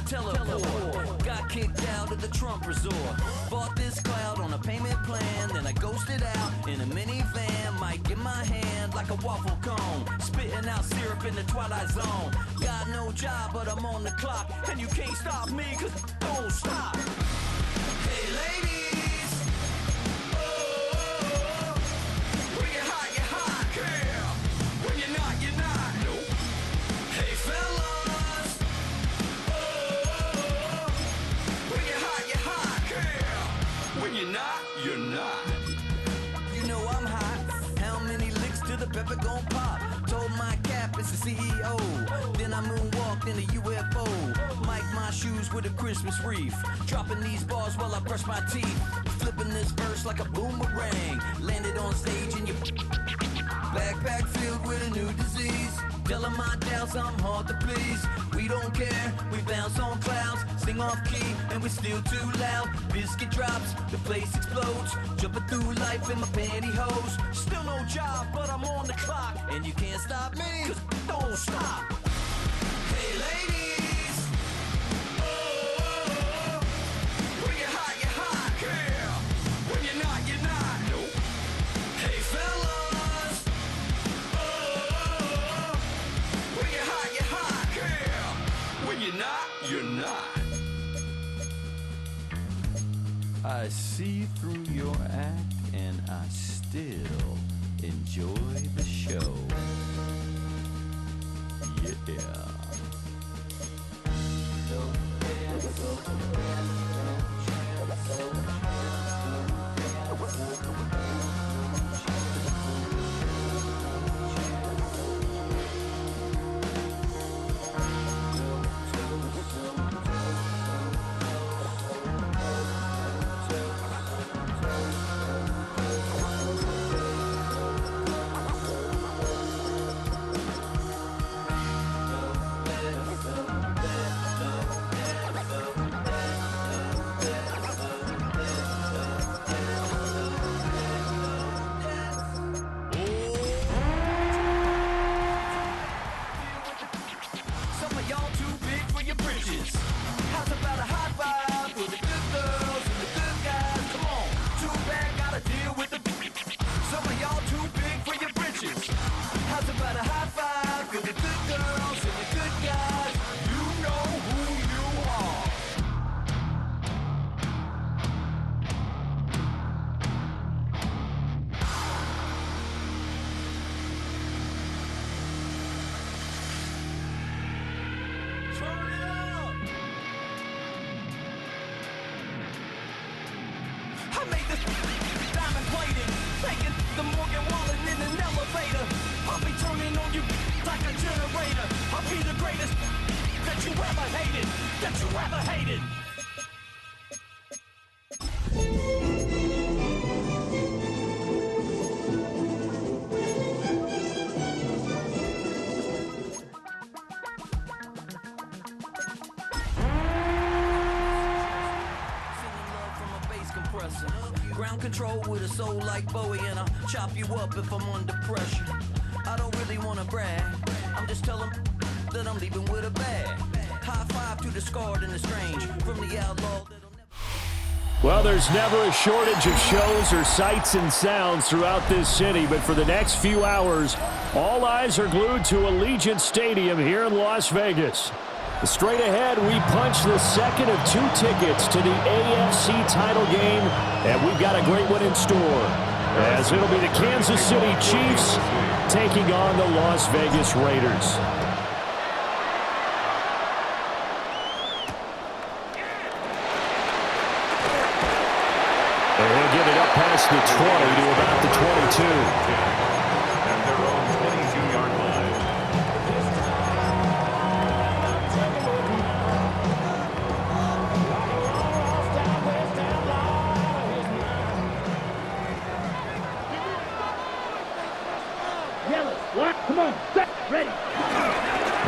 I teleport. Got kicked out of the Trump resort. Bought this cloud on a payment plan, then I ghosted out in a minivan. Mic in my hand like a waffle cone, spitting out syrup in the twilight zone. Got no job, but I'm on the clock, and you can't stop me, cause don't stop. Hey ladies, oh, when you're hot, girl. When you're not, nope. Hey fellas, oh, when you're hot, girl. When you're not, you're not. You know I'm hot. How many licks till the pepper gon' pop? Told my cap it's the CEO. Then I moonwalked in a UFO. Mic my shoes with a Christmas wreath. Dropping these bars while I brush my teeth. Flipping this verse like a boomerang. Landed on stage in your backpack filled with a new disease. Telling my doubts I'm hard to please. We don't care, we bounce on clouds. Sing off key and we still too loud. Biscuit drops, the place explodes. Jumping through life in my pantyhose. Still no job, but I'm on the clock. And you can't stop me, cause don't stop. Hey ladies, oh, when you're hot, girl. When you're not, nope. Hey fellas, oh, when you're hot, girl. When you're not, you're not. I see through your act and I still enjoy the show. Yeah. Ground control with a soul like Bowie, and I'll chop you up if I'm under pressure. I don't really wanna brag, I'm just telling that I'm leaving with a bag. High five to the scarred and the strange, from the outlaw. Well, there's never a shortage of shows or sights and sounds throughout this city, but for the next few hours, all eyes are glued to Allegiant Stadium here in Las Vegas. Straight ahead, we punch the second of 2 tickets to the AFC title game, and we've got a great one in store, as it'll be the Kansas City Chiefs taking on the Las Vegas Raiders. And he'll get it up past the 20 to about the 22. At their own 22-yard line. Come on, set, ready.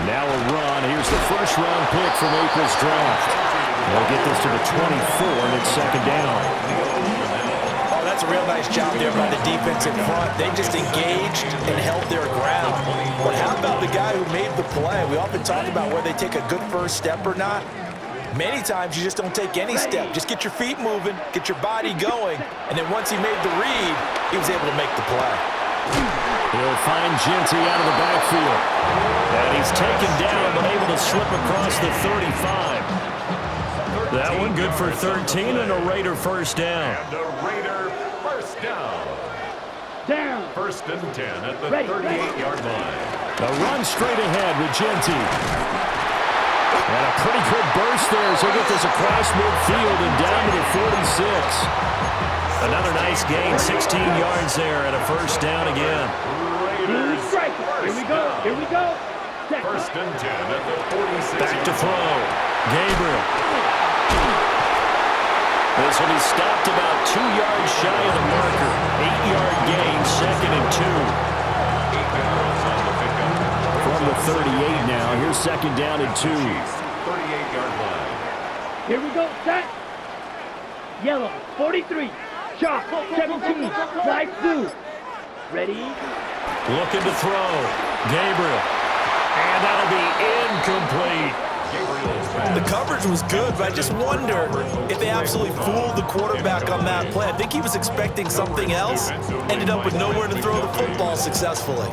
Now a run. Here's the first-round pick from April's draft. They'll get this to the 24, and it's second down. Oh, that's a real nice job there by the defense in front. They just engaged and held their ground. But how about the guy who made the play? We often talk about whether they take a good first step or not. Many times you just don't take any step. Just get your feet moving, get your body going, and then once he made the read, he was able to make the play. He'll find Ginty out of the backfield. And he's taken down, but able to slip across the 35. That one good for 13 and a Raider first down. And a Raider first down. First and 10 at the 38-yard line. A run straight ahead with Ginty. And a pretty good burst there as he'll get this across midfield and down to the 46. Another nice gain, 16 yards there and a first down again. Raiders Here we go. Here we go. First and 10 at the 46. Back to throw. Gabriel. This will be stopped about 2 yards shy of the marker. 8-yard gain, second and 2. 8 yards on the pickup. From the 38 now. Here's second down and 2. 38-yard line. Here we go. Set. Yellow. 43. Shot. 17. Slide through. Ready? Looking to throw. Gabriel. And that'll be incomplete. The coverage was good, but I just wonder if they absolutely fooled the quarterback on that play. I think he was expecting something else, ended up with nowhere to throw the football successfully.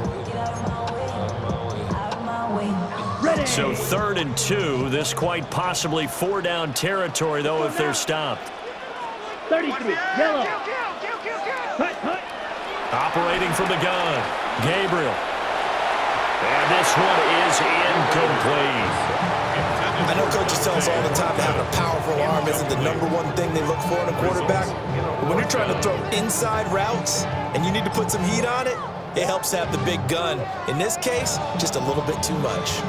So 3rd and 2. This quite possibly 4-down territory, though, if they're stopped. 33. Yellow. Cut. Operating from the gun. Gabriel. And this one is incomplete. I know coaches tell us all the time that having a powerful arm isn't the #1 thing they look for in a quarterback. But when you're trying to throw inside routes and you need to put some heat on it, it helps to have the big gun. In this case, just a little bit too much.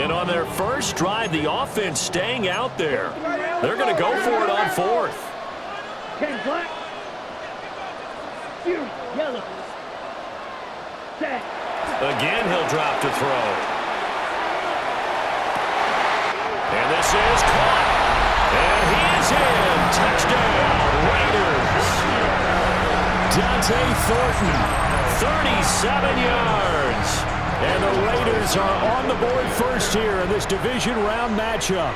And on their first drive, the offense staying out there. They're going to go for it on 4th. 10 black. Fury. Yellow. Set. Again, he'll drop to throw. And this is caught. And he is in. Touchdown, Raiders. Dante Thornton, 37 yards. And the Raiders are on the board first here in this division round matchup.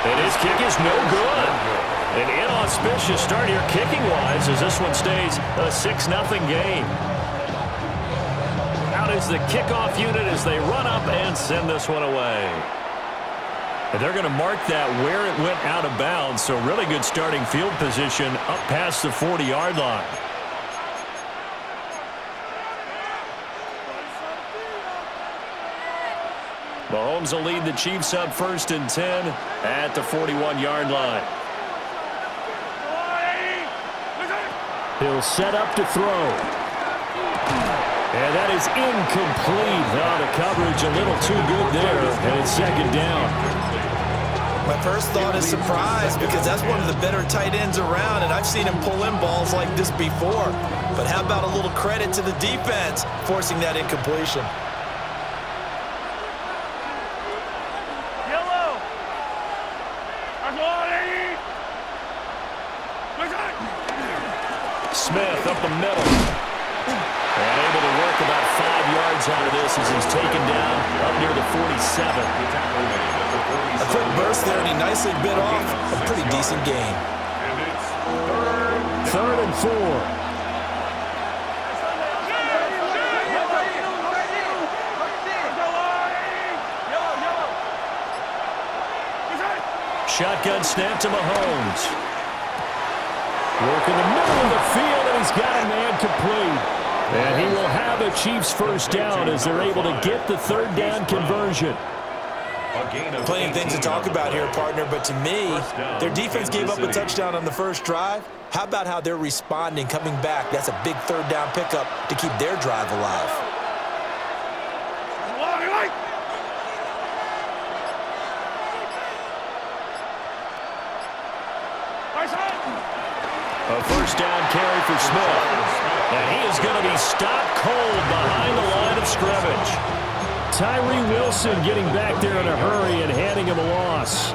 And his kick is no good. An inauspicious start here kicking-wise as this one stays a 6-0 game. Out is the kickoff unit as they run up and send this one away. And they're going to mark that where it went out of bounds, so really good starting field position up past the 40-yard line. Mahomes will lead the Chiefs up 1st and 10 at the 41-yard line. He'll set up to throw. And that is incomplete. Oh, the coverage a little too good there, and it's 2nd down. My first thought is surprise because that's one of the better tight ends around, and I've seen him pull in balls like this before. But how about a little credit to the defense forcing that incompletion? Smith up the middle. And able to work about 5 yards out of this as he's taken down up near the 47. A quick burst there, and he nicely bit off a pretty decent gain. And it's 3rd and 4. Shotgun snap to Mahomes. Work in the middle of the field, and he's got a man complete. And he will have a Chiefs first down as they're able to get the 3rd down conversion. Plenty of things to talk about here, partner, but to me, their defense gave up a touchdown on the first drive. How about how they're responding, coming back? That's a big 3rd down pickup to keep their drive alive. A first down carry for Smith. And he is going to be stopped cold behind the line of scrimmage. Tyree Wilson getting back there in a hurry and handing him a loss.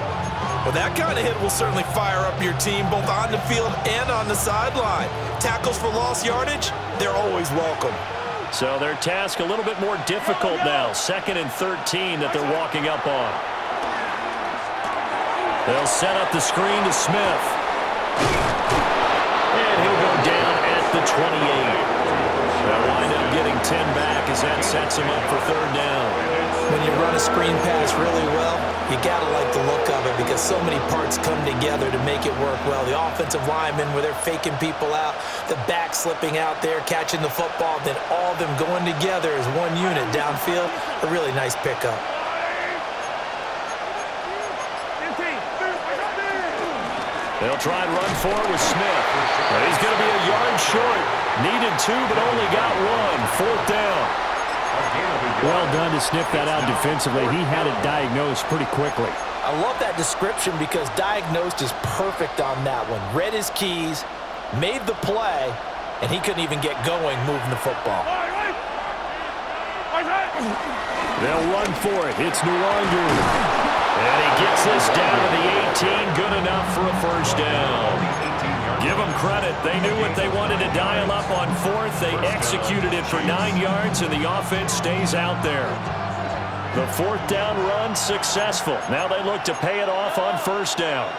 Well, that kind of hit will certainly fire up your team both on the field and on the sideline. Tackles for lost yardage, they're always welcome. So their task a little bit more difficult now. 2nd and 13 that they're walking up on. They'll set up the screen to Smith. And he'll go down at the 28. They'll wind up getting 10 back as that sets him up for 3rd down. When you run a screen pass really well, you got to like the look of it because so many parts come together to make it work well. The offensive linemen, where they're faking people out, the back slipping out there, catching the football, then all of them going together as one unit downfield. A really nice pickup. They'll try and run for it with Smith. But he's going to be a yard short. Needed 2, but only got 1. 4th down. Well done to sniff that out defensively. He had it diagnosed pretty quickly. I love that description because diagnosed is perfect on that one. Read his keys, made the play, and he couldn't even get going moving the football. They'll run for it. It's Nwangu. And he gets this down to the 18. Good enough for a first down. Give them credit. They knew what they wanted to dial up on 4th. They executed it for 9 yards, and the offense stays out there. The 4th down run successful. Now they look to pay it off on 1st down.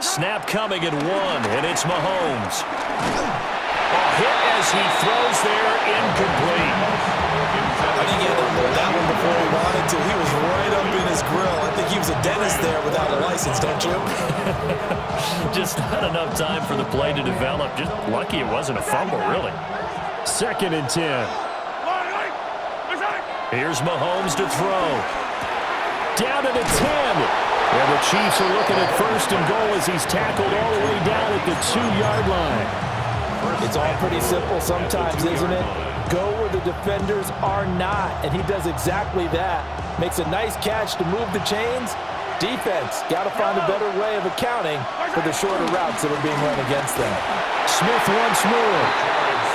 Snap coming at 1, and it's Mahomes. A hit as he throws there, incomplete. I think he had to hold that one before he wanted to. He was right up in his grill. I think he was a dentist there without a license, don't you? Just not enough time for the play to develop. Just lucky it wasn't a fumble, really. 2nd and 10. Here's Mahomes to throw. Down to the 10. And the Chiefs are looking at 1st and goal as he's tackled all the way down at the 2-yard line. It's all pretty simple sometimes, isn't it? Go where the defenders are not, and he does exactly that. Makes a nice catch to move the chains. Defense, got to find a better way of accounting for the shorter routes that are being run against them. Smith once more.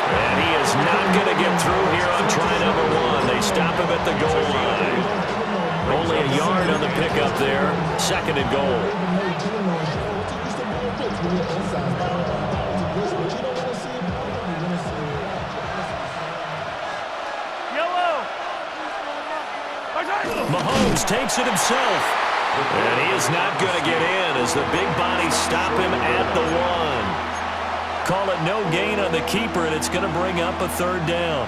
And he is not going to get through here on try number 1. They stop him at the goal line. Only a yard on the pickup there. 2nd and goal. Mahomes takes it himself. And he is not going to get in as the big bodies stop him at the 1. Call it no gain on the keeper, and it's going to bring up a 3rd down.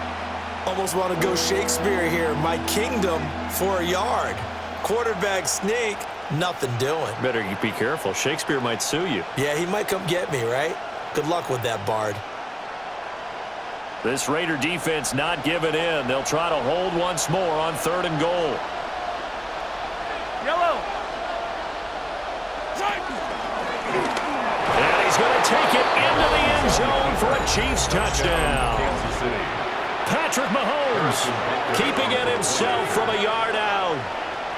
Almost want to go Shakespeare here. My kingdom for a yard. Quarterback sneak, nothing doing. Better be careful. Shakespeare might sue you. Yeah, he might come get me, right? Good luck with that, Bard. This Raider defense not giving in. They'll try to hold once more on 3rd and goal. And he's going to take it into the end zone for a Chiefs touchdown. Patrick Mahomes keeping it himself from a yard out.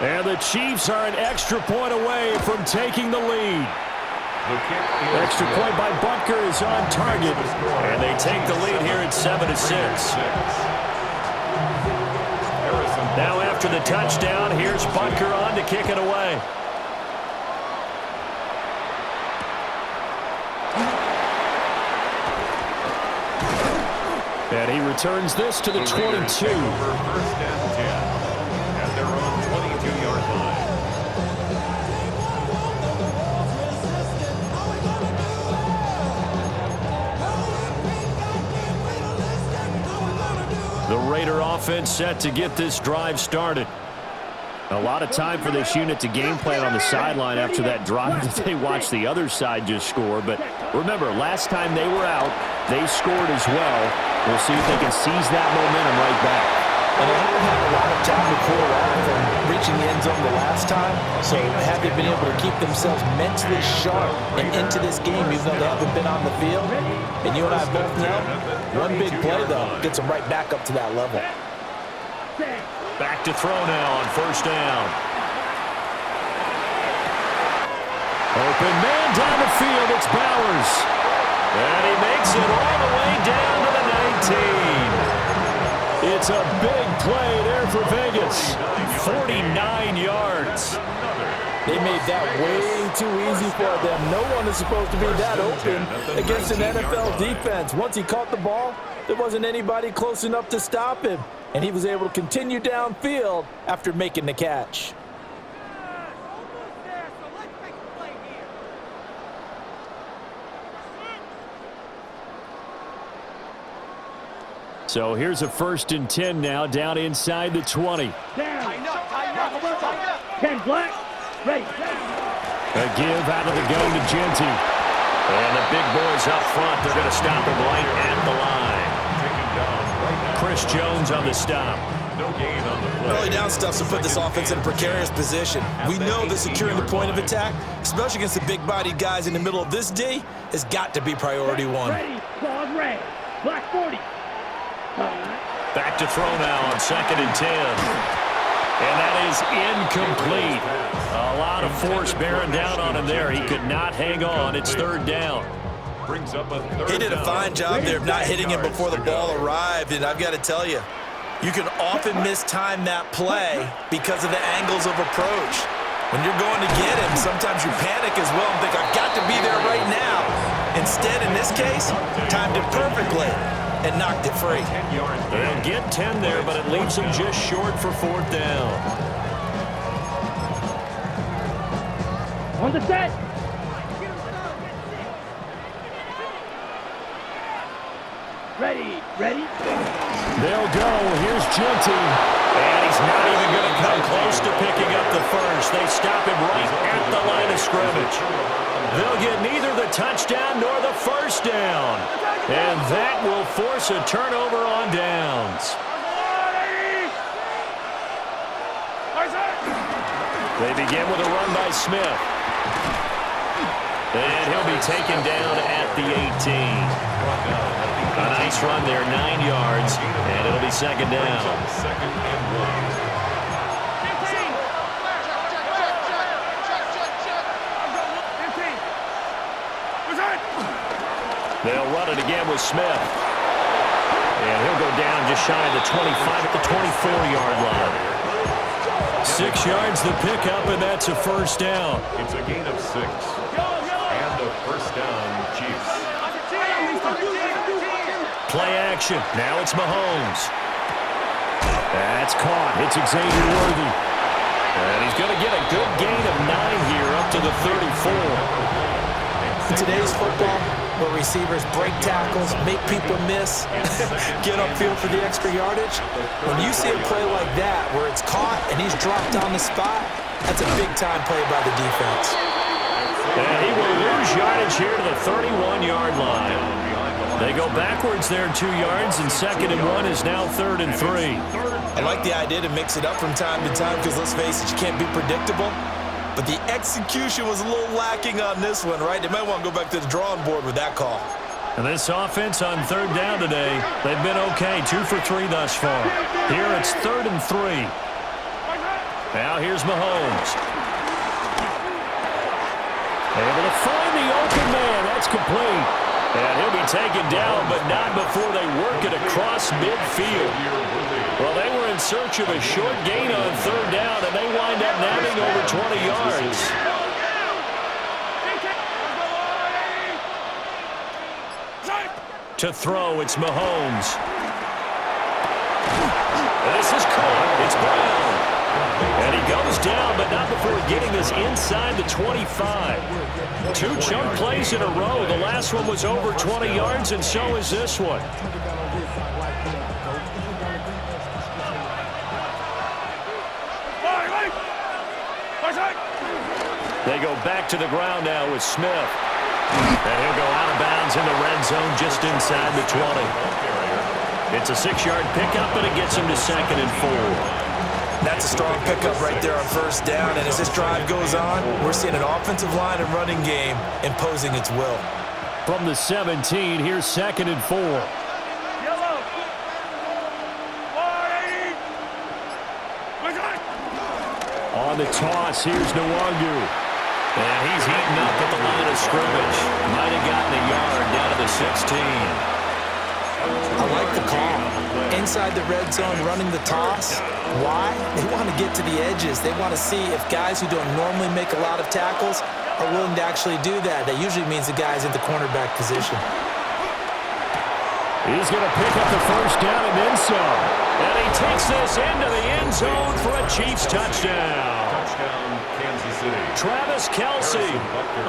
And the Chiefs are an extra point away from taking the lead. Extra point by Butker is on target. And they take the lead here at 7-6. Now after the touchdown, here's Butker on to kick it away. And he returns this to the 22. Over first and 10 at their own 22-yard line. The Raider offense set to get this drive started. A lot of time for this unit to game plan on the sideline after that drive that they watched the other side just score. But remember, last time they were out, they scored as well. We'll see if they can seize that momentum right back. And they haven't had a lot of time to cool off from reaching the end zone the last time. So have they been able to keep themselves mentally sharp and into this game even though they haven't been on the field? And you and I both know, one big play, though, gets them right back up to that level. Back to throw now on first down. Open man down the field. It's Bowers. And he makes it all the way down to the 19. It's a big play there for Vegas. 49 yards. They made that way too easy for them. No one is supposed to be that open against an NFL defense. Once he caught the ball, there wasn't anybody close enough to stop him. And he was able to continue downfield after making the catch. So here's a 1st and 10 now, down inside the 20. Down. 10 black. Ready. A give out of the gun to Genty. And the big boys up front, they're going to stop him right at the line. Chris Jones on the stop. No gain on the play. Early down stuffs to put this offense in a precarious position. We know that securing the point of attack, especially against the big-bodied guys in the middle of this D, has got to be priority one. Ready. Claws red. Black 40. Back to throw now on 2nd and 10. And that is incomplete. A lot of force bearing down on him there. He could not hang on. It's 3rd down. Brings up a 3rd He did a fine job there of not hitting him before the ball arrived, and I've got to tell you, you can often mistime that play because of the angles of approach. When you're going to get him, sometimes you panic as well and think, I've got to be there right now. Instead, in this case, timed it perfectly and knocked it free. They'll get 10 there, but it leaves them just short for 4th down. On the set. Ready. Ready. They'll go. Here's Genty. And he's not even going to come close to picking up the first. They stop him right at the line of scrimmage. They'll get neither the touchdown nor the first down. And that will force a turnover on downs. They begin with a run by Smith. And he'll be taken down at the 18. A nice run there, 9 yards, and it'll be 2nd down. 2nd and 1. They'll run it again with Smith. And he'll go down just shy of the 25 at the 24-yard line. 6 yards the pickup, and that's a first down. It's a gain of 6. And a first down, Chiefs. Play action. Now it's Mahomes. That's caught. It's Xavier Worthy. And he's going to get a good gain of 9 here up to the 34. In today's football, where receivers break tackles, make people miss, get upfield for the extra yardage, when you see a play like that where it's caught and he's dropped on the spot, that's a big-time play by the defense. And he will lose yardage here to the 31-yard line. They go backwards there 2 yards, and 2nd and 1 is now 3rd and 3. I like the idea to mix it up from time to time because, let's face it, you can't be predictable. But the execution was a little lacking on this one, right? They might want to go back to the drawing board with that call. And this offense on 3rd down today, they've been okay, 2 for 3 thus far. Here it's 3rd and 3. Now here's Mahomes. Able to find the open man. That's complete. And he'll be taken down, but not before they work it across midfield. Well, they were in search of a short gain on 3rd down, and they wind up nabbing over 20 yards. To throw, it's Mahomes. This is caught. It's Brown. And he goes down, but not before getting us inside the 25. 2 chunk plays in a row. The last one was over 20 yards, and so is this one. They go back to the ground now with Smith. And he'll go out of bounds in the red zone just inside the 20. It's a 6-yard pickup, and it gets him to 2nd and 4. That's a strong pickup right there on first down. And as this drive goes on, we're seeing an offensive line and running game imposing its will. From the 17, here's 2nd and 4. On the toss, here's Nwangu. And he's heating up at the line of scrimmage. Might have gotten a yard down to the 16. I like the call. Inside the red zone, running the toss. Why? They want to get to the edges. They want to see if guys who don't normally make a lot of tackles are willing to actually do that. That usually means the guy's in the cornerback position. He's going to pick up the first down and then some. And he takes this into the end zone for a Chiefs touchdown. Touchdown, Kansas City. Travis Kelce,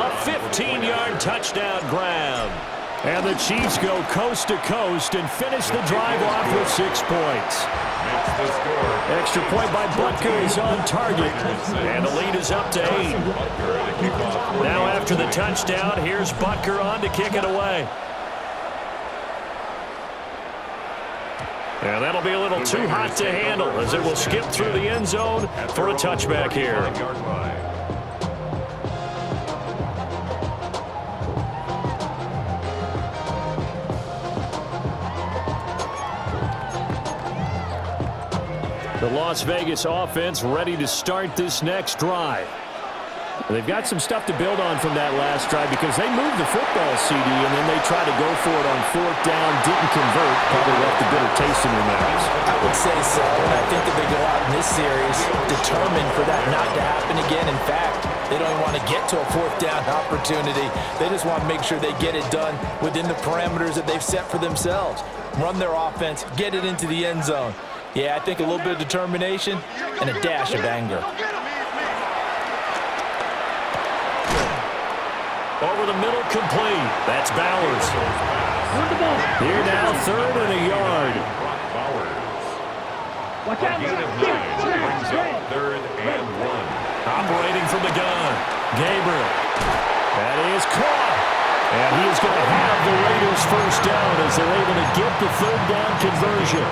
a 15-yard touchdown grab. And the Chiefs go coast to coast and finish the drive off with 6 points. Makes the score. Extra point by Butker is on target. And the lead is up to 8. Now after the touchdown, here's Butker on to kick it away. And that'll be a little too hot to handle as it will skip through the end zone for a touchback here. The Las Vegas offense ready to start this next drive. They've got some stuff to build on from that last drive because they moved the football, CD, and then they tried to go for it on 4th down, didn't convert, probably left a bitter taste in their mouths. I would say so, and I think that they go out in this series determined for that not to happen again. In fact, they don't want to get to a 4th down opportunity. They just want to make sure they get it done within the parameters that they've set for themselves. Run their offense, get it into the end zone. Yeah, I think a little bit of determination and a dash of anger. Over the middle, complete. That's Bowers. Here now, 3rd and a yard. Watch out. Brings up 3rd and 1. Operating from the gun. Gabriel. That is caught. And he is going to have the Raiders first down as they're able to get the 3rd down conversion.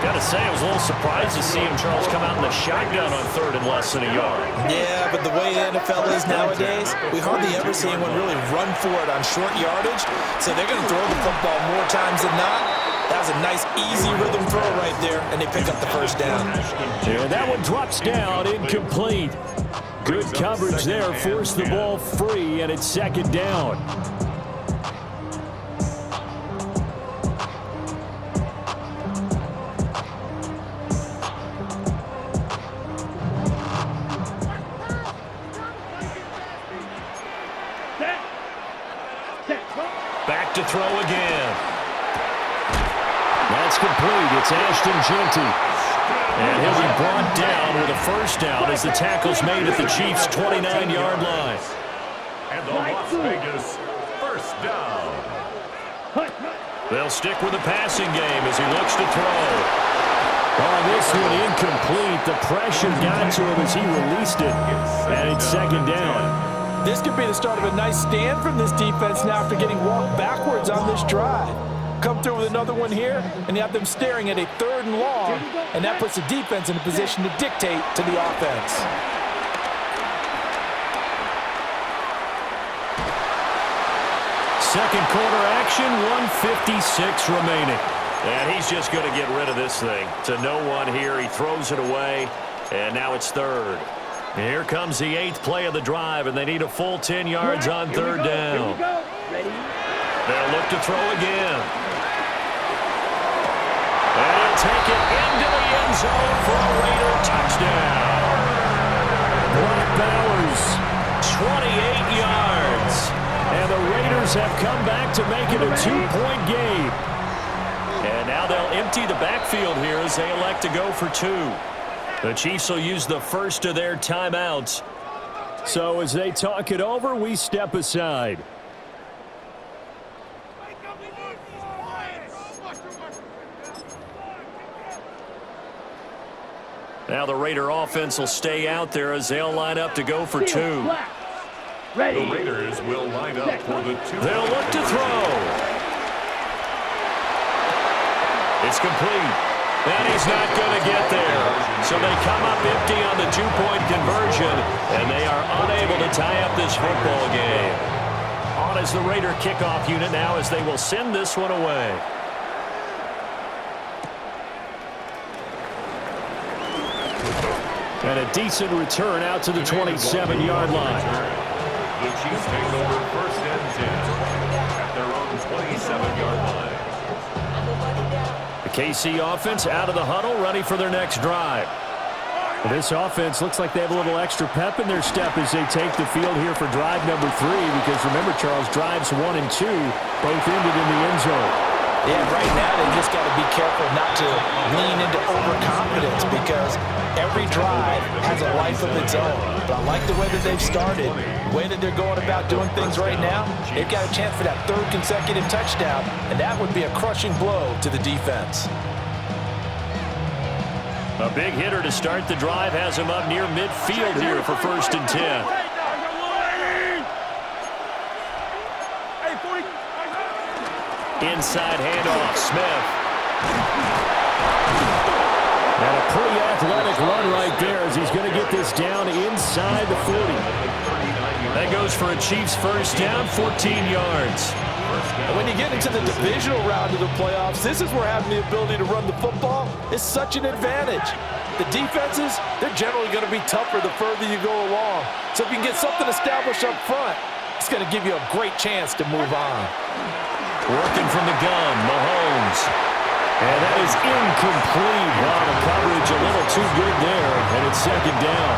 Got to say, I was a little surprised to see him, Charles, come out in the shotgun on 3rd and less than a yard. Yeah, but the way the NFL is nowadays, we hardly ever see anyone really run for it on short yardage. So they're going to throw the football more times than not. That was a nice, easy rhythm throw right there, and they pick up the first down. And that one drops down, incomplete. Good coverage there, forced the ball free, and it's 2nd down. Back to throw again. That's complete. It's Ashton Jeanty. And he'll be brought down with a first down as the tackle's made at the Chiefs' 29-yard line. And the Las Vegas first down. They'll stick with the passing game as he looks to throw. Oh, this one incomplete. The pressure got to him as he released it. And it's 2nd down. This could be the start of a nice stand from this defense now after getting walked backwards on this drive. Come through with another one here, and you have them staring at a 3rd and long, and that puts the defense in a position to dictate to the offense. Second quarter action, 1:56 remaining. And he's just going to get rid of this thing. To no one here, he throws it away, and now it's 3rd. Here comes the 8th play of the drive, and they need a full 10 yards on 3rd down. They'll look to throw again. And he'll take it into the end zone for a Raider touchdown. Brock Bowers, 28 yards. And the Raiders Raiders have come back to make it a 2-point game. And now they'll empty the backfield here as they elect to go for 2. The Chiefs will use the first of their timeouts. So as they talk it over, we step aside. Now the Raider offense will stay out there as they'll line up to go for 2. Ready. The Raiders will line up for the 2. They'll look to throw. It's complete. And he's not going to get there. So they come up empty on the 2-point conversion, and they are unable to tie up this football game. On as the Raider kickoff unit now as they will send this one away. And a decent return out to the 27-yard line. The Chiefs take over 1st and 10 at their own 27-yard line. The KC offense out of the huddle, ready for their next drive. Well, this offense looks like they have a little extra pep in their step as they take the field here for drive number 3, because remember, Charles, drives 1 and 2 both ended in the end zone. Yeah, right now they just got to be careful not to lean into overconfidence, because every drive has a life of its own. But I like the way that they've started, the way that they're going about doing things right now. They've got a chance for that 3rd consecutive touchdown, and that would be a crushing blow to the defense. A big hitter to start the drive has him up near midfield here for 1st and 10. Inside handoff, Smith. And a pretty athletic run right there as he's going to get this down inside the 40. That goes for a Chiefs first down, 14 yards. And when you get into the divisional round of the playoffs, this is where having the ability to run the football is such an advantage. The defenses, they're generally going to be tougher the further you go along. So if you can get something established up front, it's going to give you a great chance to move on. Working from the gun, Mahomes. And that is incomplete. Wow, the coverage a little too good there, and it's 2nd down.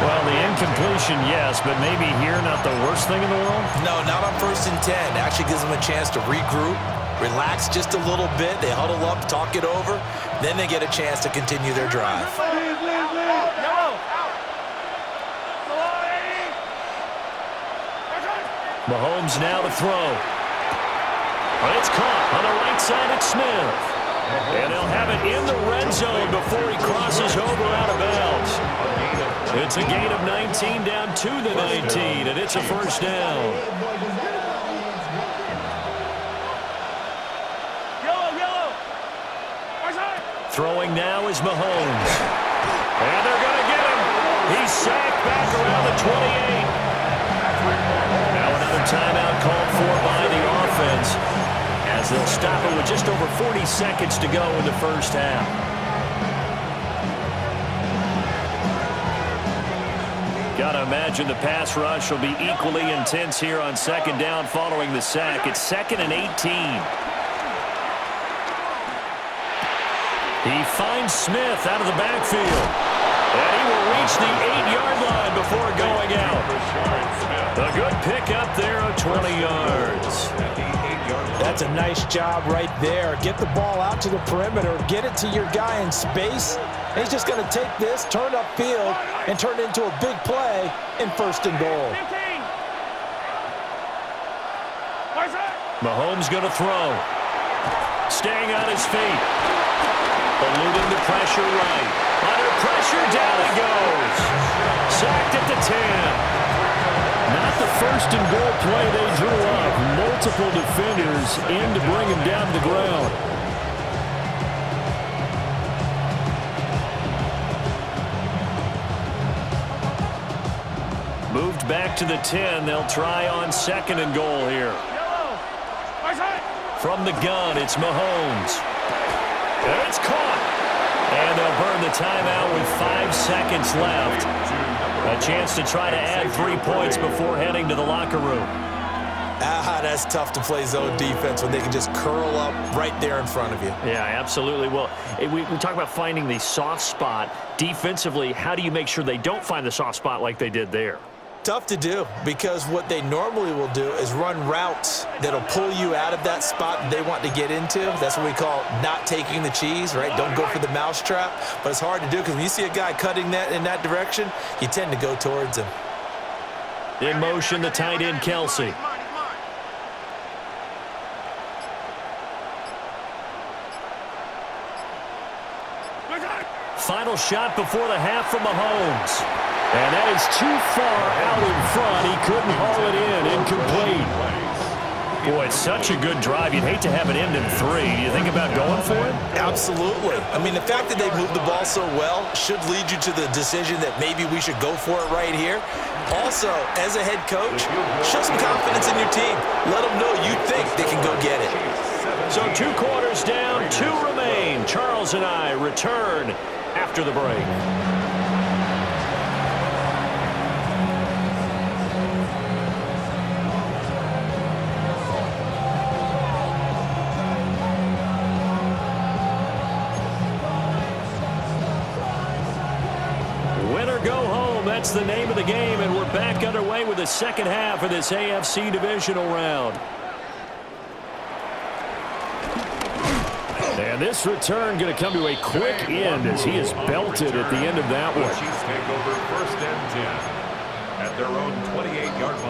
Well, the incompletion, yes, but maybe here not the worst thing in the world? No, not on 1st and 10. Actually gives them a chance to regroup, relax just a little bit. They huddle up, talk it over. Then they get a chance to continue their drive. Mahomes now to throw. But it's caught on the right side at Smith. And they'll have it in the red zone before he crosses over out of bounds. It's a gain of 19 down to the 19, and it's a 1st down. Throwing now is Mahomes. And they're going to get him. He's sacked back around the 28. Now another timeout called for by the offense, as they'll stop it with just over 40 seconds to go in the 1st half. Got to imagine the pass rush will be equally intense here on 2nd down following the sack. It's 2nd and 18. He finds Smith out of the backfield. And he will reach the 8-yard line before going out. A good pickup there of 20 yards. That's a nice job right there. Get the ball out to the perimeter, get it to your guy in space. And he's just going to take this, turn upfield, and turn it into a big play in 1st and goal. Mahomes going to throw. Staying on his feet. Eluding the pressure right. Under pressure, down he goes. Sacked at the 10. Not the 1st and goal play they drew up. Multiple defenders in to bring him down to the ground. Moved back to the 10. They'll try on 2nd and goal here. From the gun, it's Mahomes. And it's caught. And they'll burn the timeout with 5 seconds left. A chance to try to add 3 points before heading to the locker room. That's tough to play zone defense when they can just curl up right there in front of you. Yeah, absolutely. Well, we talk about finding the soft spot. Defensively, how do you make sure they don't find the soft spot like they did there? Tough to do, because what they normally will do is run routes that'll pull you out of that spot that they want to get into. That's what we call not taking the cheese, right? Don't go for the mousetrap. But it's hard to do because when you see a guy cutting that in that direction, you tend to go towards him. In motion, the tight end, Kelsey. Final shot before the half from Mahomes. And that is too far out in front. He couldn't haul it in. Incomplete. Boy, it's such a good drive. You'd hate to have it end in 3. Do you think about going for it? Absolutely. I mean, the fact that they moved the ball so well should lead you to the decision that maybe we should go for it right here. Also, as a head coach, show some confidence in your team. Let them know you think they can go get it. So 2 quarters down, 2 remain. Charles and I return after the break. That's the name of the game, and we're back underway with the second half of this AFC divisional round. And this return going to come to a quick end as he is belted at the end of that one. The Chiefs take over 1st and 10 at their own 28-yard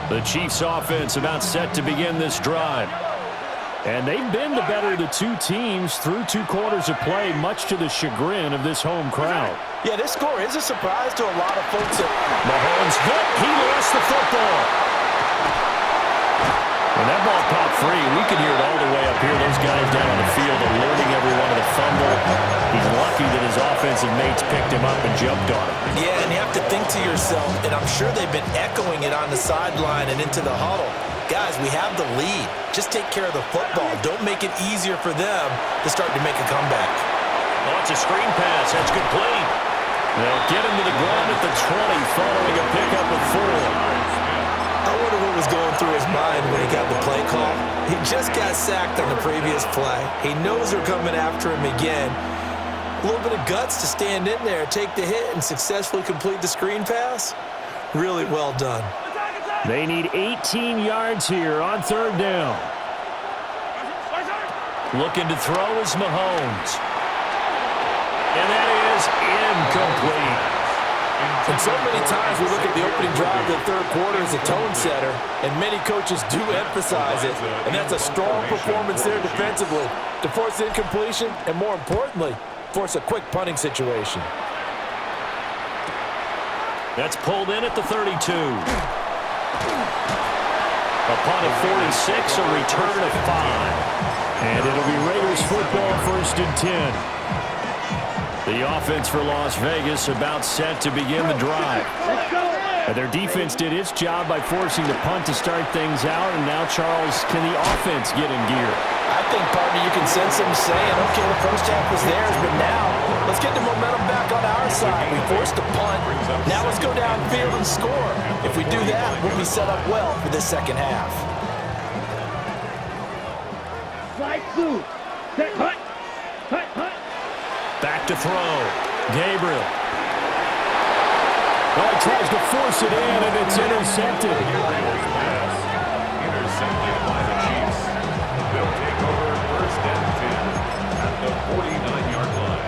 line. The Chiefs offense about set to begin this drive. And they've been the better of the 2 teams through 2 quarters of play, much to the chagrin of this home crowd. Yeah, this score is a surprise to a lot of folks. Mahomes hit. He lost the football. When that ball popped free, we could hear it all the way up here. Those guys down on the field alerting everyone of the fumble. He's lucky that his offensive mates picked him up and jumped on him. Yeah, and you have to think to yourself, and I'm sure they've been echoing it on the sideline and into the huddle. Guys, we have the lead. Just take care of the football. Don't make it easier for them to start to make a comeback. Oh, it's a screen pass. That's complete. They'll get him to the ground at the 20 following a pickup of 4. I wonder what was going through his mind when he got the play call. He just got sacked on the previous play. He knows they're coming after him again. A little bit of guts to stand in there, take the hit, and successfully complete the screen pass. Really well done. They need 18 yards here on 3rd down. Looking to throw is Mahomes. And that is incomplete. And so many times we look at the opening drive of the 3rd quarter as a tone setter, and many coaches do emphasize it, and that's a strong performance there defensively to force incompletion and, more importantly, force a quick punting situation. That's pulled in at the 32. Upon a 46, a return of 5. And it'll be Raiders football, 1st and 10. The offense for Las Vegas about set to begin the drive. Their defense did its job by forcing the punt to start things out, and now, Charles, can the offense get in gear? I think, partner, you can sense them saying, okay, the first half was theirs, but now let's get the momentum back on our side. We forced a punt. Now let's go downfield and score. If we do that, we'll be set up well for this second half. Slide through. Set, hut. Hut, hut. Back to throw. Gabriel. Oh, he tries to force it in, and it's intercepted. Intercepted by the Chiefs. They'll take over 1st and 10 at the 49-yard line.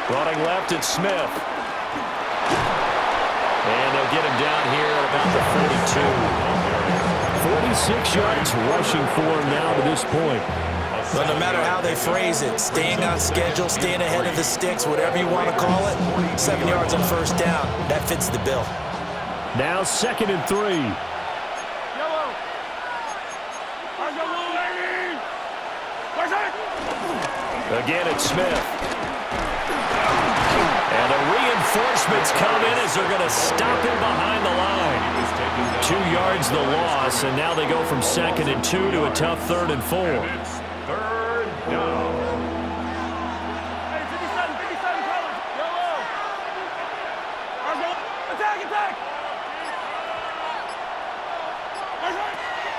Running left, it's Smith. And they'll get him down here at about the 42. 46 yards rushing for him now to this point. But no matter how they phrase it, staying on schedule, staying ahead of the sticks, whatever you want to call it, 7 yards on 1st down, that fits the bill. Now 2nd and 3. Again, it's Smith. And the reinforcements come in as they're going to stop him behind the line. 2 yards the loss, and now they go from 2nd and 2 to a tough 3rd and 4. And it's 3rd down.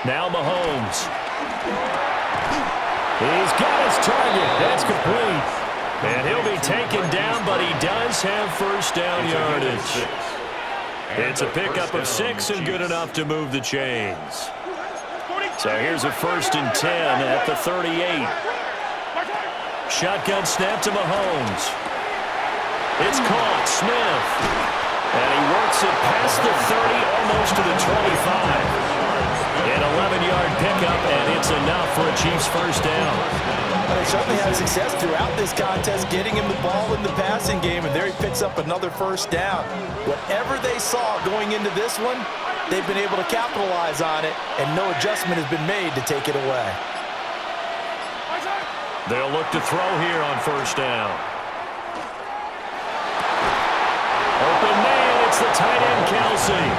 Now Mahomes. He's got his target. That's complete. And he'll be taken down, but he does have first down yardage. It's a pickup of 6 and good enough to move the chains. So here's a 1st and 10 at the 38. Shotgun snap to Mahomes. It's caught. Smith. And he works it past the 30, almost to the 25. An 11-yard pickup, and it's enough for a Chiefs first down. They certainly had success throughout this contest, getting him the ball in the passing game, and there he picks up another first down. Whatever they saw going into this one, they've been able to capitalize on it, and no adjustment has been made to take it away. They'll look to throw here on first down. Open man, it's the tight end, Kelsey.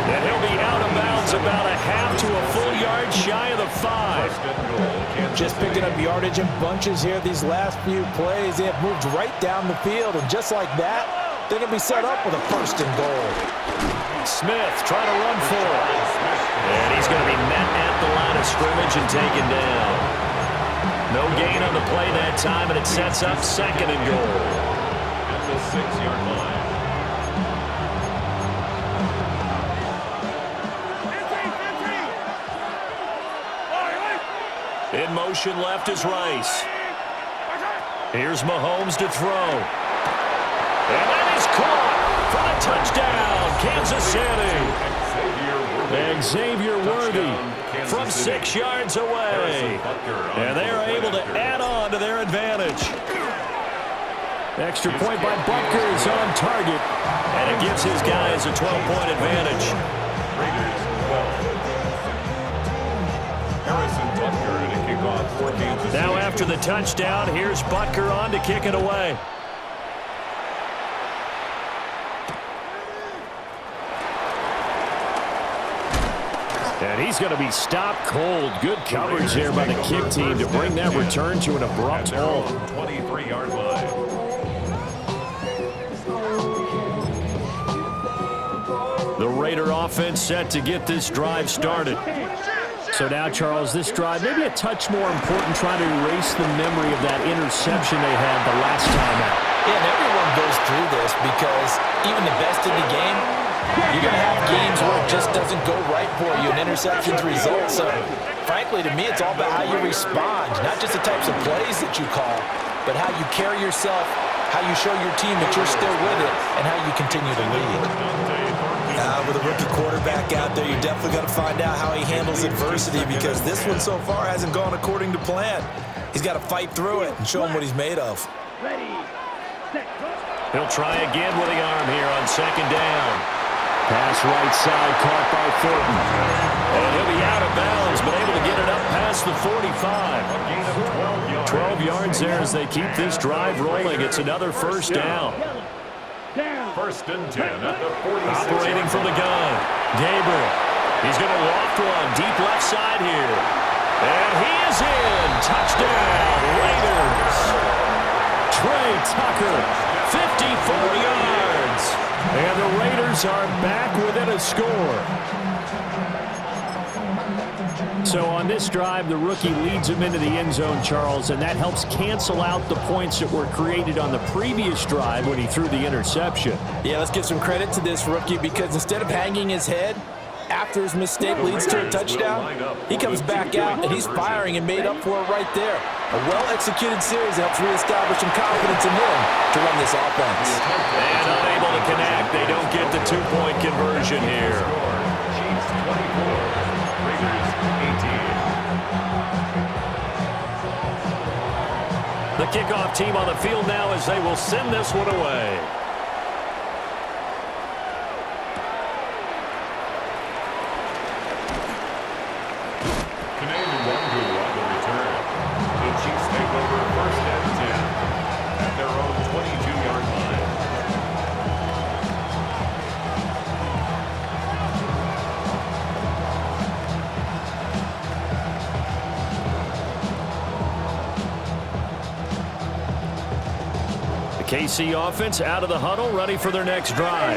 And he'll be out of bounds about a half to a full yard shy of the 5. Just picking up yardage in bunches here these last few plays. They have moved right down the field, and just like that, they're going to be set up with a 1st and goal. Smith trying to run for it. And he's going to be met at the line of scrimmage and taken down. No gain on the play that time, and it sets up 2nd and goal. At the 6-yard line. In motion left is Rice. Here's Mahomes to throw. And that is caught for the touchdown, Kansas City. And Xavier Worthy from 6 yards away. And they are able to add on to their advantage. Extra point by Butker is on target. And it gives his guys a 12-point advantage. Raiders 12. Harrison Butker to kick off for Kansas City. Now after the touchdown, here's Butker on to kick it away. And he's going to be stopped cold. Good coverage there by the kick team to bring that return to an abrupt halt. 23-yard line. The Raider offense set to get this drive started. So now, Charles, this drive maybe a touch more important, trying to erase the memory of that interception they had the last time out. Yeah, and everyone goes through this because even the best in the game, you're going to have games where it just doesn't go right for you, and interceptions result. So, frankly, to me, it's all about how you respond, not just the types of plays that you call, but how you carry yourself, how you show your team that you're still with it, and how you continue to lead. With a rookie quarterback out there, you're definitely going to find out how he handles adversity, because this one so far hasn't gone according to plan. He's got to fight through it and show him what he's made of. He'll try again with the arm here on 2nd down. Pass right side, caught by Thornton. And he'll be out of bounds, but able to get it up past the 45. 12 yards there as they keep this drive rolling. It's another first down. 1st and 10 at the 46. Operating from the gun. Gabriel. He's going to loft one deep left side here. And he is in. Touchdown, Raiders. Trey Tucker, 54 yards. And the Raiders are back within a score. So on this drive, the rookie leads him into the end zone, Charles, and that helps cancel out the points that were created on the previous drive when he threw the interception. Yeah, let's give some credit to this rookie, because instead of hanging his head after his mistake leads to a touchdown, he comes back out and he's firing and made up for it right there. A well-executed series helps reestablish some confidence in him to run this offense. And unable to connect. They don't get the 2-point conversion here. Chiefs 24. Raiders 18. The kickoff team on the field now as they will send this one away. Canadian Wangu on the return. The Chiefs take over 1st and 10 at their own 22-yard line. The KC offense out of the huddle, ready for their next drive.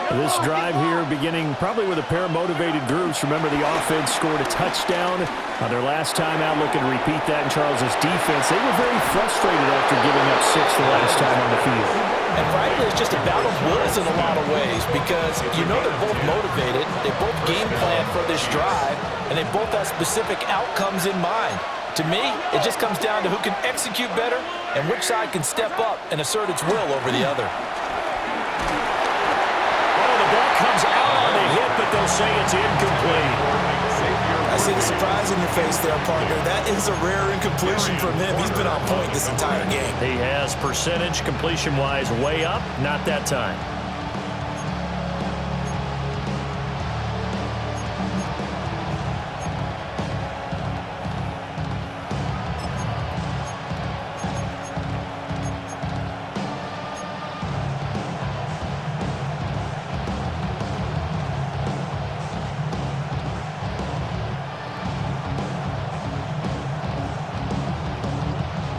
This drive here beginning probably with a pair of motivated groups. Remember, the offense scored a touchdown on their last time out. Looking to repeat that in Charles's defense. They were very frustrated after giving up 6 the last time on the field. And frankly, it's just a battle of wills in a lot of ways because you know they're both motivated. They both game plan for this drive, and they both have specific outcomes in mind. To me, it just comes down to who can execute better and which side can step up and assert its will over the other. Comes out on the hit, but they'll say it's incomplete. I see the surprise in your face there, partner. That is a rare incompletion from him. He's been on point this entire game. He has percentage completion-wise way up, not that time.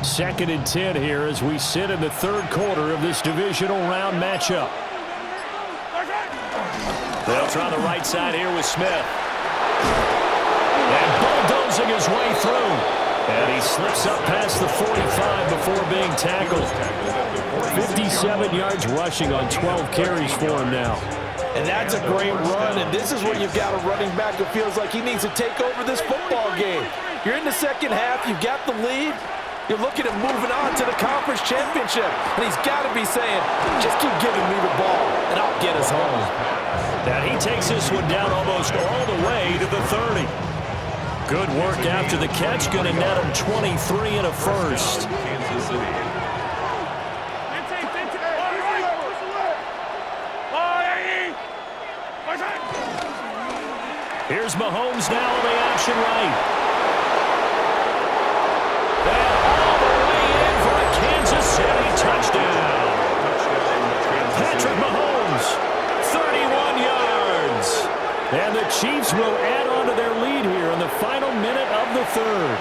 Second and 10 here as we sit in the third quarter of this divisional round matchup. They'll try the right side here with Smith. And bulldozing his way through. And he slips up past the 45 before being tackled. 57 yards rushing on 12 carries for him now. And that's a great run, and this is where you've got a running back who feels like he needs to take over this football game. You're in the second half, you've got the lead. You're looking at moving on to the conference championship. And he's got to be saying, just keep giving me the ball, and I'll get us home. And he takes this one down almost all the way to the 30. Good work after the catch. Going to net him 23 and a first. Kansas City. Here's Mahomes now on the action right. Kansas City touchdown. Patrick Mahomes, 31 yards. And the Chiefs will add on to their lead here in the final minute of the third.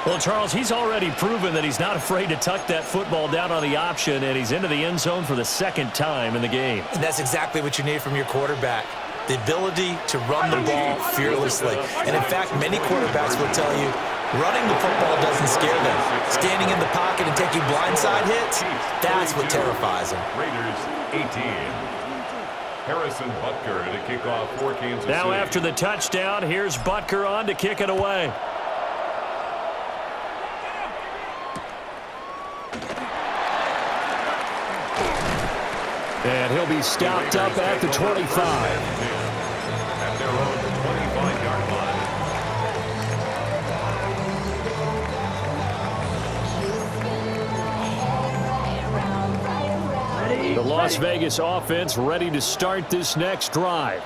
Well, Charles, he's already proven that he's not afraid to tuck that football down on the option, and he's into the end zone for the second time in the game. And that's exactly what you need from your quarterback. The ability to run the ball fearlessly. And in fact, many quarterbacks will tell you, running the football doesn't scare them. Standing in the pocket and taking blindside hits, that's what terrifies them. Raiders 18. Harrison Butker to kick off for Kansas City. Now after the touchdown, here's Butker on to kick it away. And he'll be stopped up at the 25. At their own 25-yard line. The Las Vegas offense ready to start this next drive.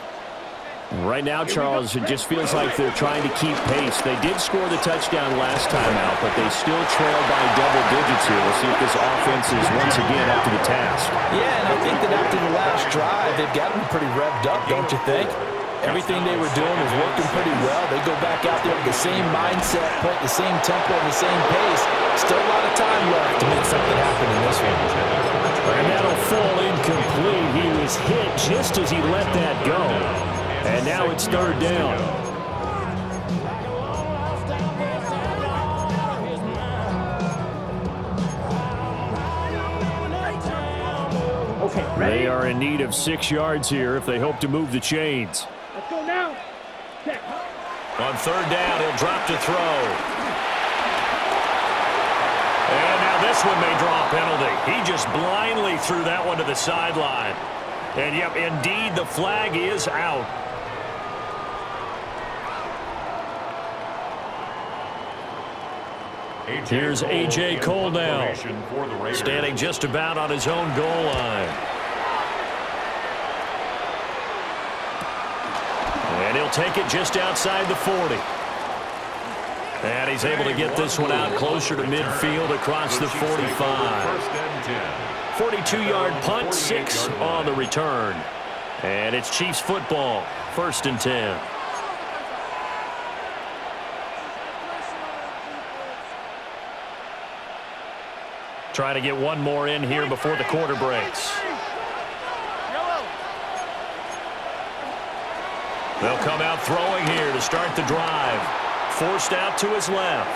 Right now, Charles, it just feels like they're trying to keep pace. They did score the touchdown last time out, but they still trail by double digits here. We'll see if this offense is once again up to the task. Yeah, and I think that after the last drive, they've gotten pretty revved up, don't you think? Everything they were doing was working pretty well. They go back out there with the same mindset, play the same tempo, and the same pace. Still a lot of time left to make something happen in this one. And that'll fall incomplete. He was hit just as he let that go. And now it's third down. Okay, ready? They are in need of 6 yards here if they hope to move the chains. Let's go now. Check. On third down, he'll drop to throw. And now this one may draw a penalty. He just blindly threw that one to the sideline. And yep, indeed, the flag is out. Here's A.J. Cole now, standing just about on his own goal line. And he'll take it just outside the 40. And he's able to get this one out closer to midfield across the 45. 42-yard punt, 6 on the return. And it's Chiefs football, 1st and 10. Trying to get one more in here before the quarter breaks. They'll come out throwing here to start the drive. Forced out to his left.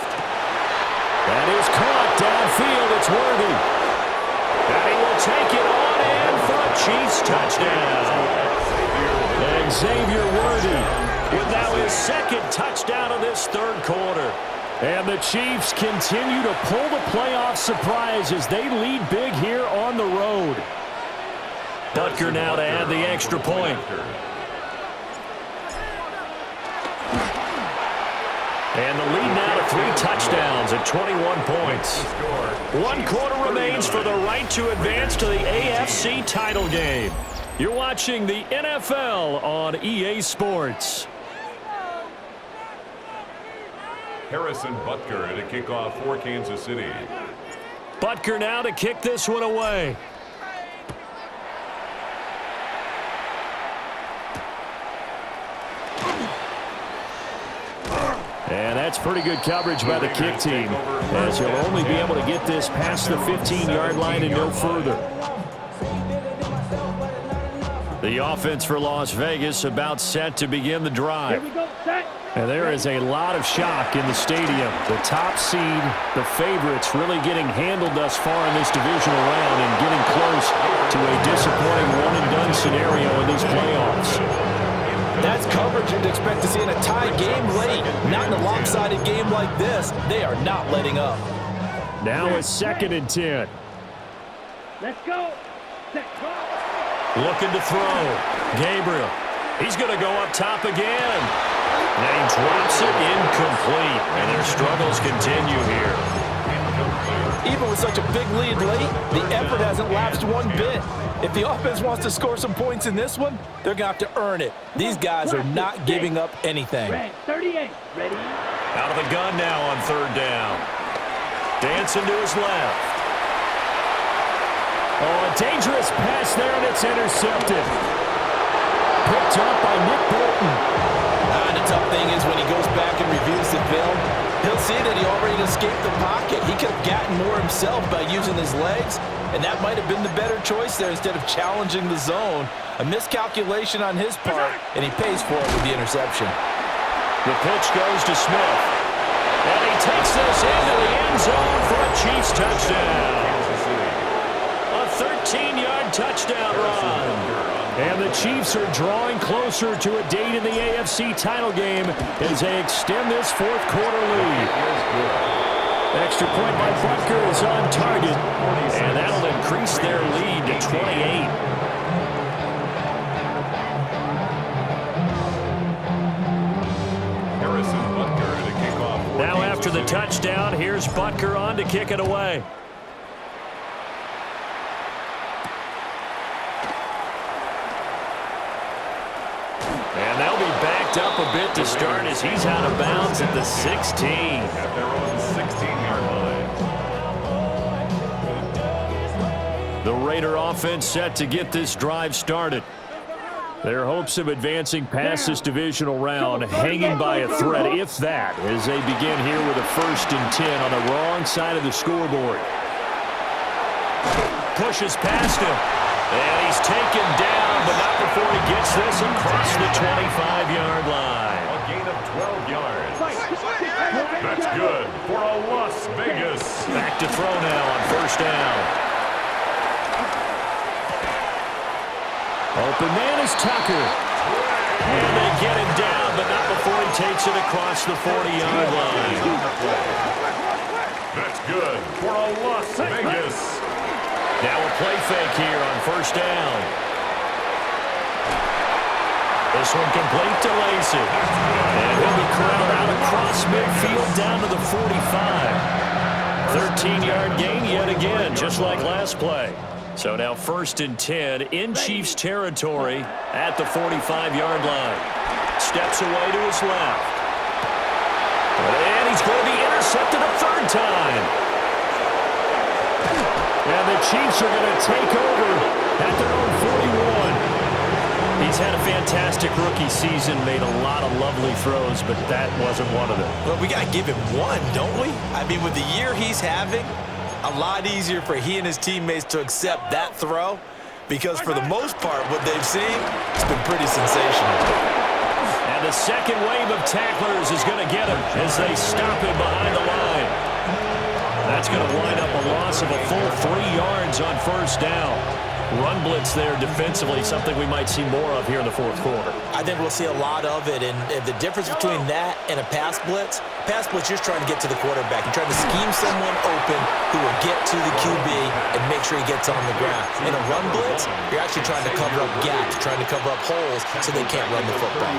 That is caught downfield. It's Worthy. And he will take it on in for a Chiefs touchdown. And Xavier Worthy with now his second touchdown of this third quarter. And the Chiefs continue to pull the playoff surprise as they lead big here on the road. Butker now to add the extra point. And the lead now to 3 touchdowns at 21 points. 1 quarter remains for the right to advance to the AFC title game. You're watching the NFL on EA Sports. Harrison Butker to kick off for Kansas City. Butker now to kick this one away. And that's pretty good coverage by the kick team, as he'll only be able to get this past the 15-yard line and no further. The offense for Las Vegas about set to begin the drive. Here we go, set. And there is a lot of shock in the stadium. The top seed, the favorites, really getting handled thus far in this divisional round and getting close to a disappointing one-and-done scenario in these playoffs. That's coverage you'd expect to see in a tie game late. Not in a lopsided game like this. They are not letting up. Now it's 2nd and 10. Let's go. Set. Go. Looking to throw. Gabriel. He's going to go up top again. And he drops it incomplete. And their struggles continue here. Even with such a big lead late, the effort hasn't lapsed one bit. If the offense wants to score some points in this one, they're going to have to earn it. These guys are not giving up anything. Red 38. Ready? Out of the gun now on 3rd down. Dancing to his left. Oh, a dangerous pass there, and it's intercepted. Picked up by Nick Bolton. The tough thing is when he goes back and reviews the film, he'll see that he already escaped the pocket. He could have gotten more himself by using his legs, and that might have been the better choice there instead of challenging the zone. A miscalculation on his part, and he pays for it with the interception. The pitch goes to Smith. And he takes this into the end zone for a Chiefs touchdown. A 13-yard touchdown run. And the Chiefs are drawing closer to a date in the AFC title game as they extend this 4th quarter lead. Extra point by Butker is on target, and that'll increase their lead to 28. Now after the touchdown, here's Butker on to kick it away. And they'll be backed up a bit to start as he's out of bounds at the 16. At their own 16-yard line. The Raider offense set to get this drive started. Their hopes of advancing past this divisional round hanging by a thread, if that, as they begin here with a 1st and 10 on the wrong side of the scoreboard. Pushes past him, and he's taken down, but not before he gets this across the 25-yard line. A gain of 12 yards. That's good for a Las Vegas. Back to throw now on 1st down. Open man is Tucker. And they get him down, but not before he takes it across the 40-yard line. That's good for a Las Vegas. Now a play fake here on 1st down. This one complete to Lacey. And he'll be corralled out across midfield down to the 45. 13-yard gain yet again, just like last play. So now 1st and 10 in Chiefs territory at the 45-yard line. Steps away to his left. And he's going to be intercepted a 3rd time. And the Chiefs are going to take over at their own 41. He's had a fantastic rookie season, made a lot of lovely throws, but that wasn't one of them. Well, we got to give him one, don't we? I mean, with the year he's having, a lot easier for he and his teammates to accept that throw because for the most part, what they've seen, it's been pretty sensational. And a second wave of tacklers is going to get him as they stop him behind the line. That's going to wind up a loss of a full 3 yards on first down. Run blitz there defensively, something we might see more of here in the fourth quarter. I think we'll see a lot of it, and the difference between that and a pass blitz, you're trying to get to the quarterback. You're trying to scheme someone open who will get to the QB and make sure he gets on the ground. In a run blitz, you're actually trying to cover up gaps, trying to cover up holes so they can't run the football.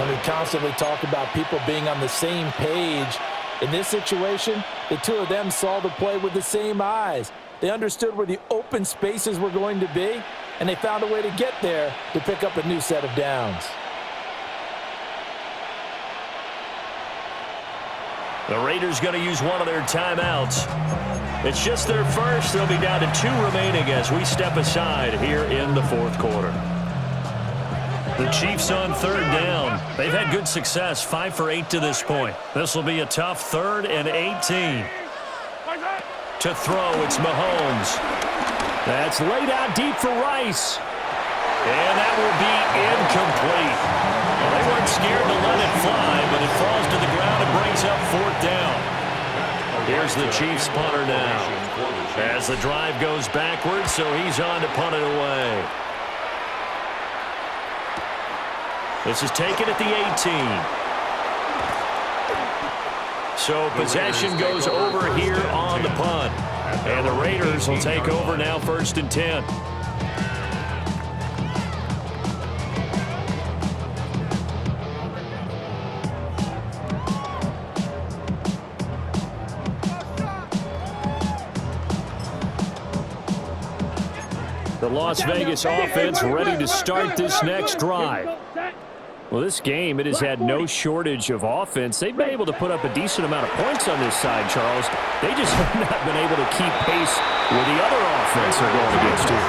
And we constantly talk about people being on the same page. In this situation, the two of them saw the play with the same eyes. They understood where the open spaces were going to be, and they found a way to get there to pick up a new set of downs. The Raiders going to use one of their timeouts. It's just their first. They'll be down to 2 remaining as we step aside here in the fourth quarter. The Chiefs on third down. They've had good success, 5 for 8 to this point. This will be a tough 3rd and 18. To throw, it's Mahomes. That's laid out deep for Rice. And that will be incomplete. Well, they weren't scared to let it fly, but it falls to the ground and brings up 4th down. Here's the Chiefs punter now. As the drive goes backwards, so he's on to punt it away. This is taken at the 18. So possession goes over here on the punt. And the Raiders will take over now 1st and 10. The Las Vegas offense ready to start this next drive. Well, this game, it has had no shortage of offense. They've been able to put up a decent amount of points on this side, Charles. They just have not been able to keep pace with the other offense they're going against here.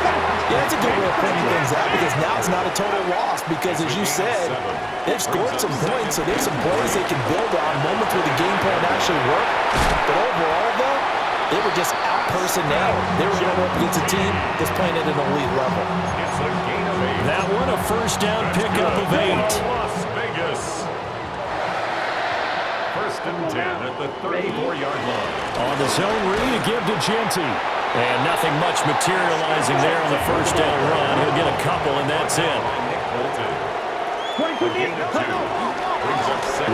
Yeah, that's a good way of pointing things out because now it's not a total loss because, as you said, they've scored some points, so there's some plays they can build on, moments where the game plan actually worked. But overall, though, they were just out-personnel. They were going up against a team that's playing at an elite level. That one, a first down pickup of 8. Las Vegas. 1st and 10 at the 34-yard line. On the zone read, a give to Genty. And nothing much materializing there on the first down run. He'll get a couple, and that's it.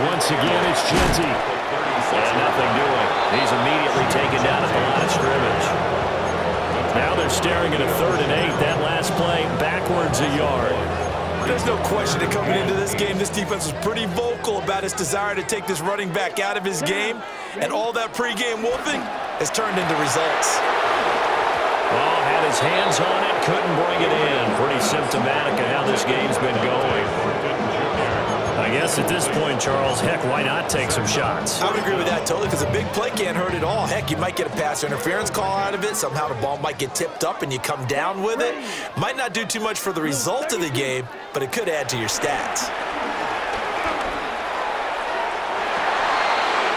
Once again, it's Genty. And nothing doing. He's immediately taken down at the line of scrimmage. Now they're staring at a 3rd and 8. That last play, backwards a yard. There's no question that coming into this game, this defense was pretty vocal about its desire to take this running back out of his game. And all that pregame wolfing has turned into results. Well, had his hands on it, couldn't bring it in. Pretty symptomatic of how this game's been going. I guess at this point, Charles, heck, why not take some shots? I would agree with that totally because a big play can't hurt at all. Heck, you might get a pass interference call out of it. Somehow the ball might get tipped up and you come down with it. Might not do too much for the result of the game, but it could add to your stats.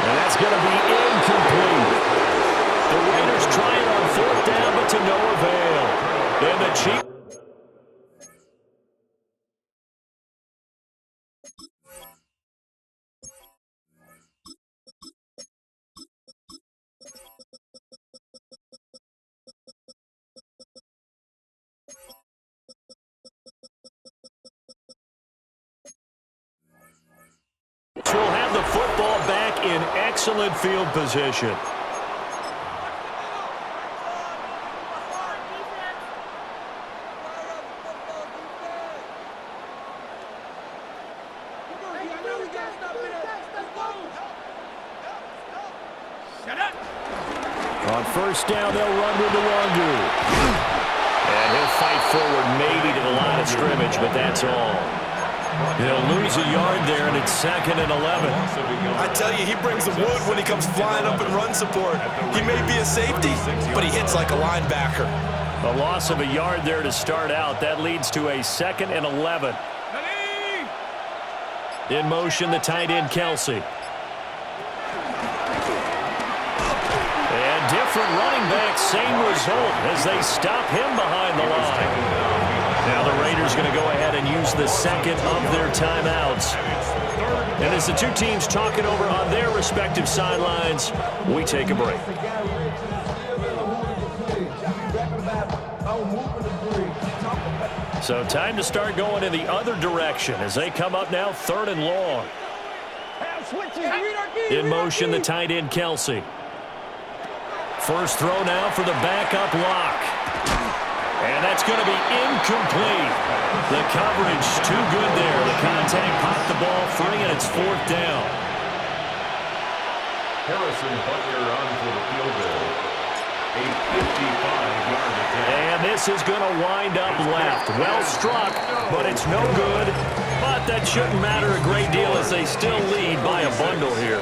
And that's going to be incomplete. The Raiders trying on 4th down, but to no avail. And the Chiefs. Will have the football back in excellent field position. On first down, they'll run with the Wandu. And he'll fight forward maybe to the line of scrimmage, but that's all. He'll lose a yard there, and it's 2nd and 11. I tell you, he brings the wood when he comes flying up in run support. He may be a safety, but he hits like a linebacker. A loss of a yard there to start out. That leads to a 2nd and 11. In motion, the tight end, Kelsey. And different running back, same result as they stop him behind the line. Now the Raiders Raiders going to go ahead and use the second of their timeouts. And as the two teams talking over on their respective sidelines, we take a break. So time to start going in the other direction as they come up now 3rd and long. In motion, the tight end, Kelsey. First throw now for the backup lock. And that's going to be incomplete. The coverage too good there. The contact popped the ball free, and it's 4th down. Harrison Butler on for the field goal. A 55-yard attempt. And this is going to wind up left. Well struck, but it's no good. But that shouldn't matter a great deal as they still lead by a bundle here.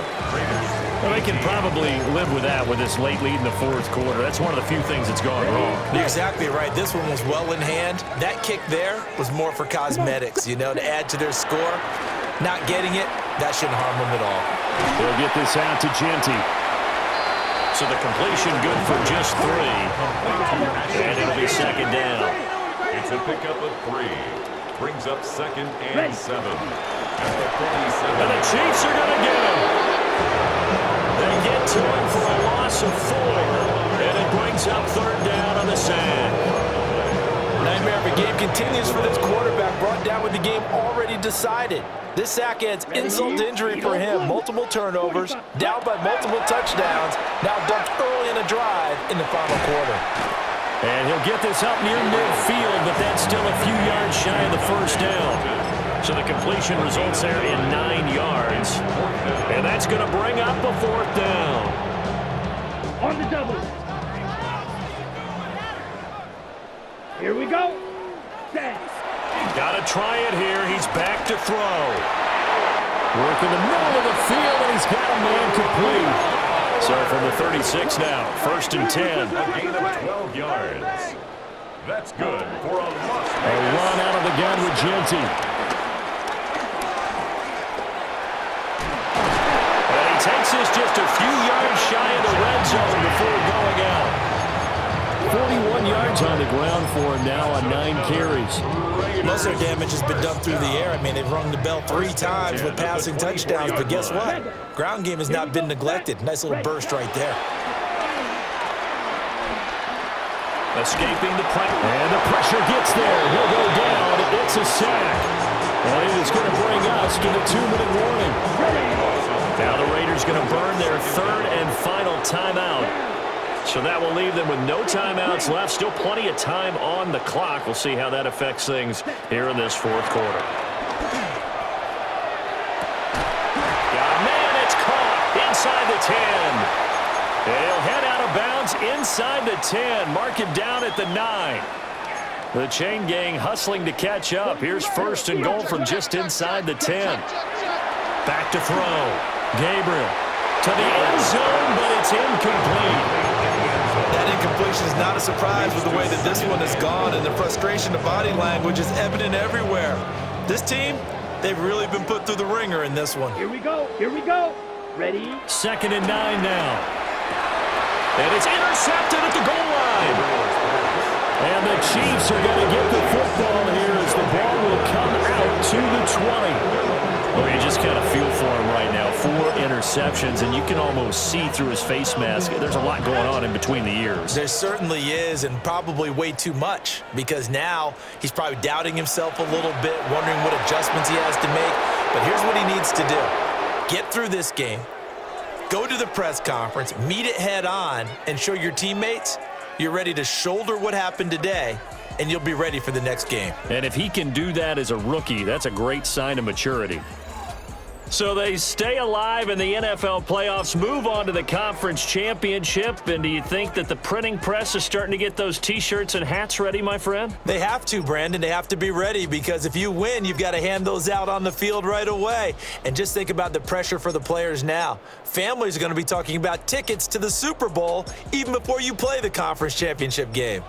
Well, they can probably live with that with this late lead in the 4th quarter. That's one of the few things that's gone wrong. You're exactly right. This one was well in hand. That kick there was more for cosmetics, you know, to add to their score. Not getting it, that shouldn't harm them at all. They'll get this out to Genty. So the completion good for just 3. And it'll be 2nd down. It's a pickup of 3. Brings up 2nd and 7. At the 47. And the Chiefs are going to get him. They get to him for a loss of 4. And it brings up 3rd down on the sack. Nightmare of a game continues for this quarterback, brought down with the game already decided. This sack adds insult to injury for him. Multiple turnovers, down by multiple touchdowns, now dumped early in a drive in the final quarter. And he'll get this up near midfield, but that's still a few yards shy of the 1st down. So the completion results there in 9 yards. And that's going to bring up a 4th down. On the double. Here we go. Set. Got to try it here. He's back to throw. Work in the middle of the field, and he's got a man complete. So from the 36 now, 1st and 10. A gain of 12 yards. That's good for a loss. A run out of the gun with Genty. And he takes this just a few yards shy of the red zone before going out. 41 yards on the ground for him now on 9 carries. Most of their damage has been done through the air. I mean, they've rung the bell 3 times with passing touchdowns, but guess what? Ground game has not been neglected. Nice little burst right there. Escaping the pressure. And the pressure gets there. He'll go down. It's a sack. And it is going to bring us to the 2-minute warning. Now the Raiders going to burn their 3rd and final timeout. So that will leave them with no timeouts left. Still plenty of time on the clock. We'll see how that affects things here in this 4th quarter. Got a man. It's caught inside the 10. He'll head out of bounds inside the 10. Mark him down at the 9. The chain gang hustling to catch up. Here's 1st and goal from just inside the 10. Back to throw. Gabriel to the end zone, but it's incomplete. That incompletion is not a surprise with the way that this one has gone, and the frustration of body language is evident everywhere. This team, they've really been put through the ringer in this one. Here we go. Here we go. Ready? 2nd and 9 now. And it's intercepted at the goal line. And the Chiefs are going to get the football here as the ball will come out to the 20. Well, you just kind of feel for him right now. 4 interceptions, and you can almost see through his face mask. There's a lot going on in between the ears. There certainly is, and probably way too much, because now he's probably doubting himself a little bit, wondering what adjustments he has to make. But here's what he needs to do. Get through this game, go to the press conference, meet it head on, and show your teammates you're ready to shoulder what happened today, and you'll be ready for the next game. And if he can do that as a rookie, that's a great sign of maturity. So they stay alive in the NFL playoffs, move on to the conference championship. And do you think that the printing press is starting to get those T-shirts and hats ready, my friend? They have to, Brandon. They have to be ready, because if you win, you've got to hand those out on the field right away. And just think about the pressure for the players now. Families are going to be talking about tickets to the Super Bowl even before you play the conference championship game.